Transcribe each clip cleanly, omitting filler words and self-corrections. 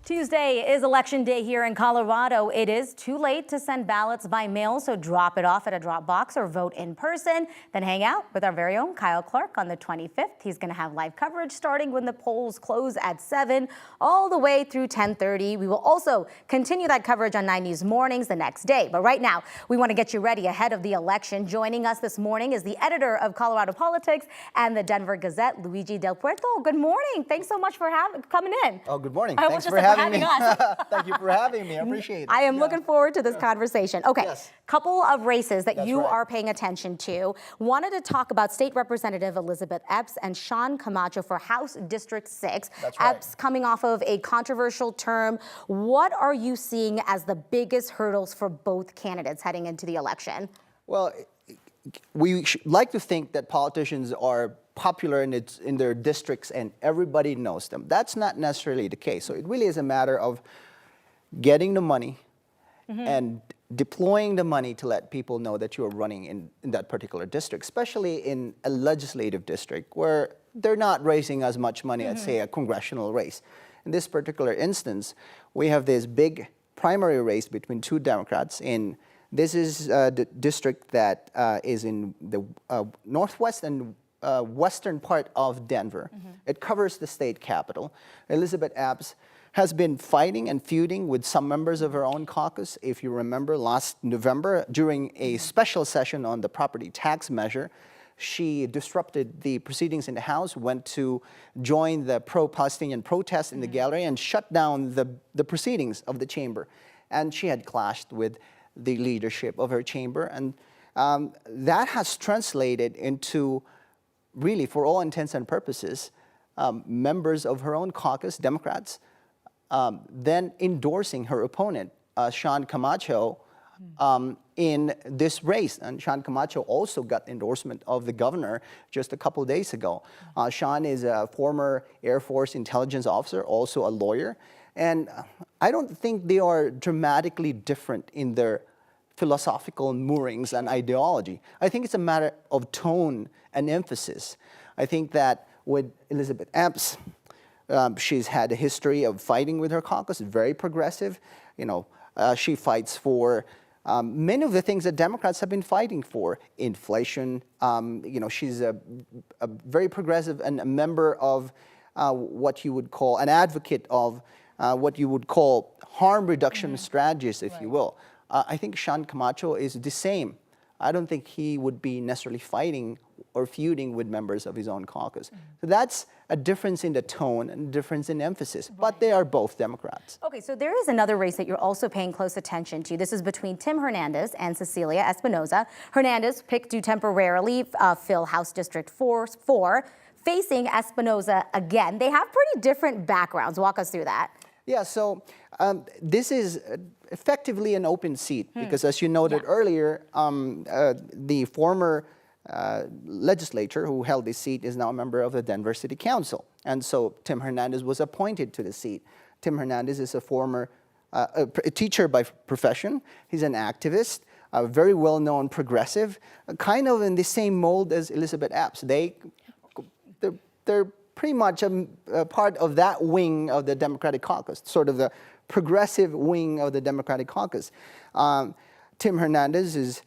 Tuesday is election day here in Colorado. It is too late to send ballots by mail, so drop it off at a drop box or vote in person. Then hang out with our very own Kyle Clark on the 25th. He's going to have live coverage starting when the polls close at 7 all the way through 10:30. We will also continue that coverage on 9 News Mornings the next day. But right now, we want to get you ready ahead of the election. Joining us this morning is the editor of Colorado Politics and the Denver Gazette, Luige Del Puerto. Good morning. Thanks so much for coming in. Oh, good morning. Thanks for having me. Thank you for having me. I appreciate it. I am looking forward to this conversation. Okay, Yes. Couple of races that you right. are paying attention to. Wanted to talk about State Representative Elizabeth Epps and Sean Camacho for House District 6. That's right. Epps coming off of a controversial term. What are you seeing as the biggest hurdles for both candidates heading into the election? Well, we like to think that politicians are popular in their districts and everybody knows them. That's not necessarily the case. So it really is a matter of getting the money and deploying the money to let people know that you're running in that particular district, especially in a legislative district where they're not raising as much money as, say, a congressional race. In this particular instance, we have this big primary race between two Democrats in this is the district that is in the northwest and western part of Denver. It covers the state capital. Elizabeth Epps has been fighting and feuding with some members of her own caucus. If you remember, last November, during a special session on the property tax measure, she disrupted the proceedings in the House, went to join the pro-Palestinian protest in the gallery and shut down the proceedings of the chamber. And she had clashed with the leadership of her chamber. And that has translated into, really, for all intents and purposes, members of her own caucus, Democrats, then endorsing her opponent, Sean Camacho, in this race. And Sean Camacho also got endorsement of the governor just a couple of days ago. Sean is a former Air Force intelligence officer, also a lawyer. And I don't think they are dramatically different in their philosophical moorings and ideology. I think it's a matter of tone and emphasis. I think that with Elizabeth Epps, she's had a history of fighting with her caucus, very progressive. You know, she fights for many of the things that Democrats have been fighting for. Inflation, you know, she's a very progressive and a member of what you would call, an advocate of what you would call harm reduction strategies, if you will. I think Sean Camacho is the same. I don't think he would be necessarily fighting or feuding with members of his own caucus. So that's a difference in the tone and difference in emphasis, but they are both Democrats. Okay, so there is another race that you're also paying close attention to. This is between Tim Hernandez and Cecilia Espinoza. Hernandez picked to temporarily fill House District 4, facing Espinoza again. They have pretty different backgrounds. Walk us through that. Yeah, so this is effectively an open seat because, as you noted earlier, the former legislator who held this seat is now a member of the Denver City Council. And so Tim Hernandez was appointed to the seat. Tim Hernandez is a former a teacher by profession. He's an activist, a very well-known progressive, kind of in the same mold as Elizabeth Epps. They're pretty much a part of that wing of the Democratic caucus, sort of the progressive wing of the Democratic caucus. Tim Hernandez is,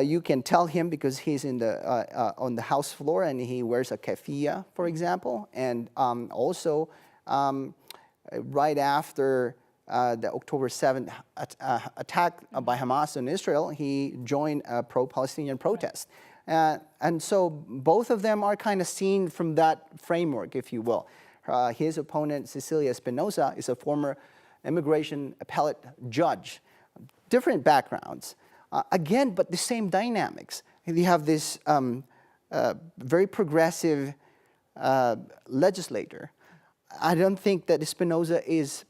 you can tell him because he's in on the House floor and he wears a keffiyeh, for example. And also, right after the October 7th attack by Hamas on Israel, he joined a pro-Palestinian protest. And so both of them are kind of seen from that framework, if you will. His opponent, Cecilia Espinoza, is a former immigration appellate judge. Different backgrounds. Again, but the same dynamics. You have this very progressive legislator. I don't think that Espinoza is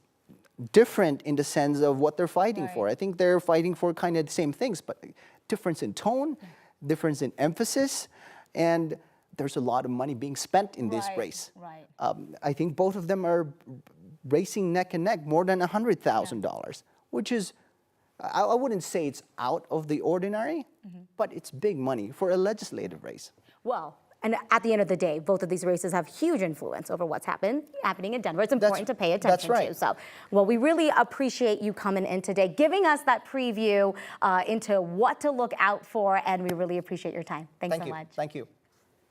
different in the sense of what they're fighting for. I think they're fighting for kind of the same things, but difference in tone, difference in emphasis, and there's a lot of money being spent in this race. I think both of them are racing neck and neck, more than $100,000, which is, I wouldn't say it's out of the ordinary, but it's big money for a legislative race. Well, And at the end of the day, both of these races have huge influence over what's happening in Denver. It's important to pay attention to. So, well, we really appreciate you coming in today, giving us that preview into what to look out for, and we really appreciate your time. Thanks so much. Thank you.